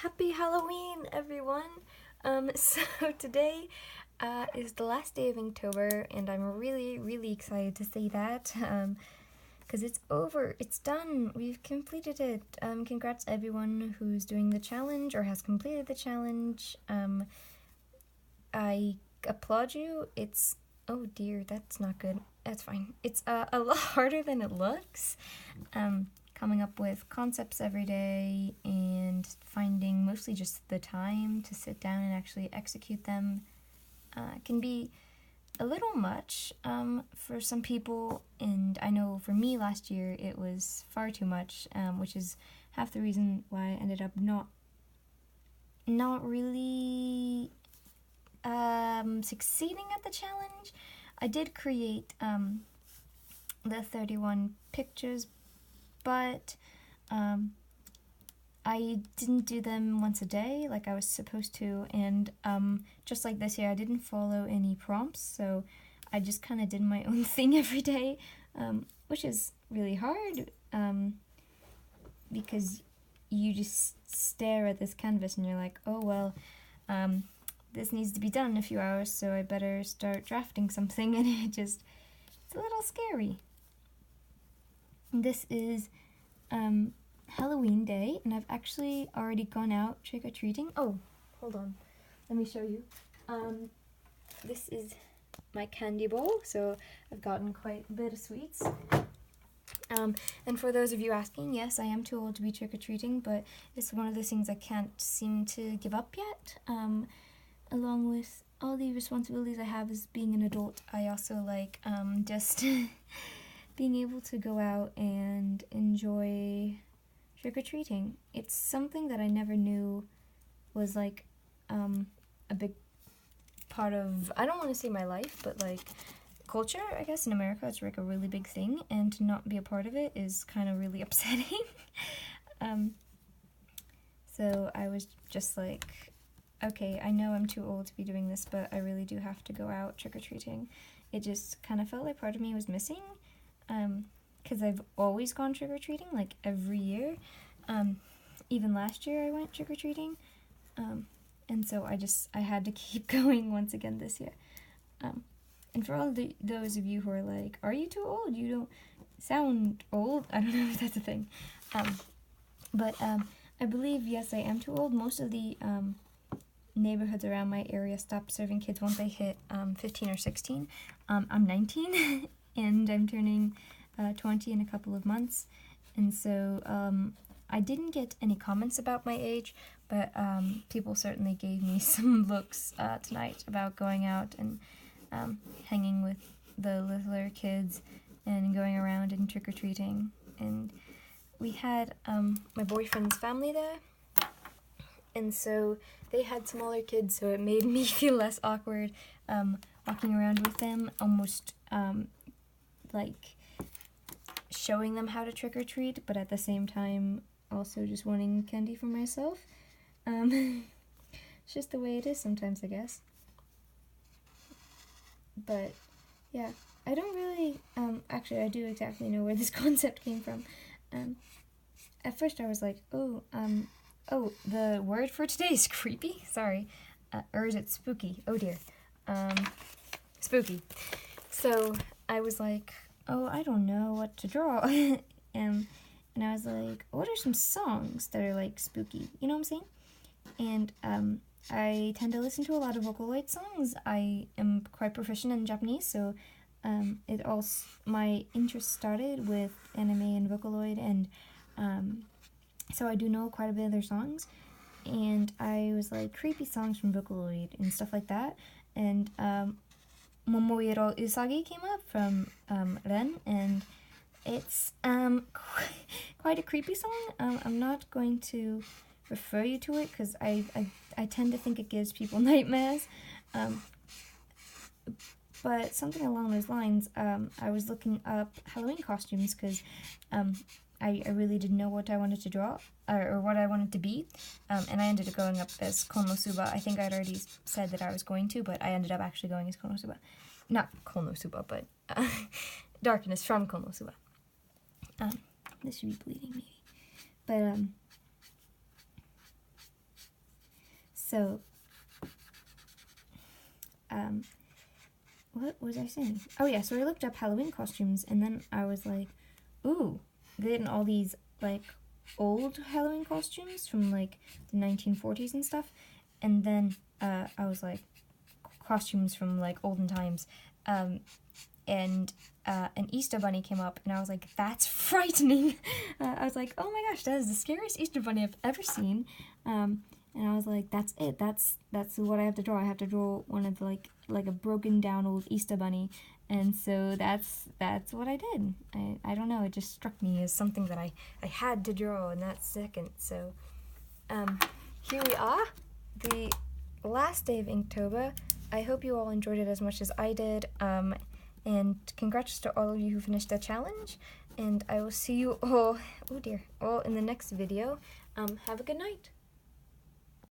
Happy Halloween, everyone! So today is the last day of Inktober, and I'm really, really excited to say that, because it's over, it's done, we've completed it. Congrats everyone who's doing the challenge or has completed the challenge. I applaud you. It's, oh dear, that's not good. That's fine. It's a lot harder than it looks. Coming up with concepts every day and finding mostly just the time to sit down and actually execute them can be a little much for some people, and I know for me last year it was far too much, which is half the reason why I ended up not really succeeding at the challenge. I did create the 31 pictures, but I didn't do them once a day like I was supposed to, and just like this year I didn't follow any prompts, so I just kind of did my own thing every day, which is really hard because you just stare at this canvas and you're like, oh well, this needs to be done in a few hours, so I better start drafting something, and it's a little scary. This is Halloween day, and I've actually already gone out trick-or-treating. Oh, hold on. Let me show you. This is my candy bowl, so I've gotten quite a bit of sweets. And for those of you asking, yes, I am too old to be trick-or-treating, but it's one of those things I can't seem to give up yet. Along with all the responsibilities I have as being an adult, I also like just being able to go out and enjoy trick-or-treating. It's something that I never knew was like a big part of, I don't want to say my life, but like culture, I guess. In America it's like a really big thing, and to not be a part of it is kind of really upsetting. So I was just like, okay, I know I'm too old to be doing this, but I really do have to go out trick-or-treating. It just kind of felt like part of me was missing, because I've always gone trick-or-treating, like every year. Even last year I went trick-or-treating, and so I had to keep going once again this year. And for all those of you who are like, are you too old? You don't sound old. I don't know if that's a thing. But I believe, yes, I am too old. Most of the neighborhoods around my area stop serving kids once they hit 15 or 16. I'm 19, and I'm turning 20 in a couple of months, and so I didn't get any comments about my age, but people certainly gave me some looks tonight about going out and hanging with the littler kids and going around and trick-or-treating. And we had my boyfriend's family there, and so they had smaller kids, so it made me feel less awkward walking around with them, almost like showing them how to trick-or-treat, but at the same time also just wanting candy for myself. It's just the way it is sometimes, I guess. But yeah, I don't really, actually I do exactly know where this concept came from. At first I was like, oh, the word for today is creepy? Sorry. Or is it spooky? Oh dear. Spooky. So I was like, oh, I don't know what to draw. And I was like, what are some songs that are like spooky? You know what I'm saying? And I tend to listen to a lot of Vocaloid songs. I am quite proficient in Japanese, so my interest started with anime and Vocaloid, and so I do know quite a bit of their songs, and I was like, creepy songs from Vocaloid and stuff like that, and Momoiro Usagi came up from Ren, and it's quite a creepy song. I'm not going to refer you to it because I tend to think it gives people nightmares, but something along those lines. I was looking up Halloween costumes because I really didn't know what I wanted to draw or what I wanted to be, and I ended up going up as Konosuba. I think I'd already said that I was going to, but I ended up actually going as Konosuba. Not Konosuba, but Darkness from Konosuba. This should be bleeding maybe. But So, what was I saying? Oh yeah, so I looked up Halloween costumes, and then I was like, ooh, then all these, like, old Halloween costumes from, like, the 1940s and stuff, and then, I was like, costumes from, like, olden times, and an Easter bunny came up, and I was like, that's frightening. I was like, oh my gosh, that is the scariest Easter bunny I've ever seen. And I was like, that's it. That's what I have to draw. I have to draw one of the, like a broken down old Easter bunny. And so that's what I did. I don't know. It just struck me as something that I had to draw in that second. So here we are, the last day of Inktober. I hope you all enjoyed it as much as I did. And congrats to all of you who finished the challenge. And I will see you all, oh dear, all in the next video. Have a good night.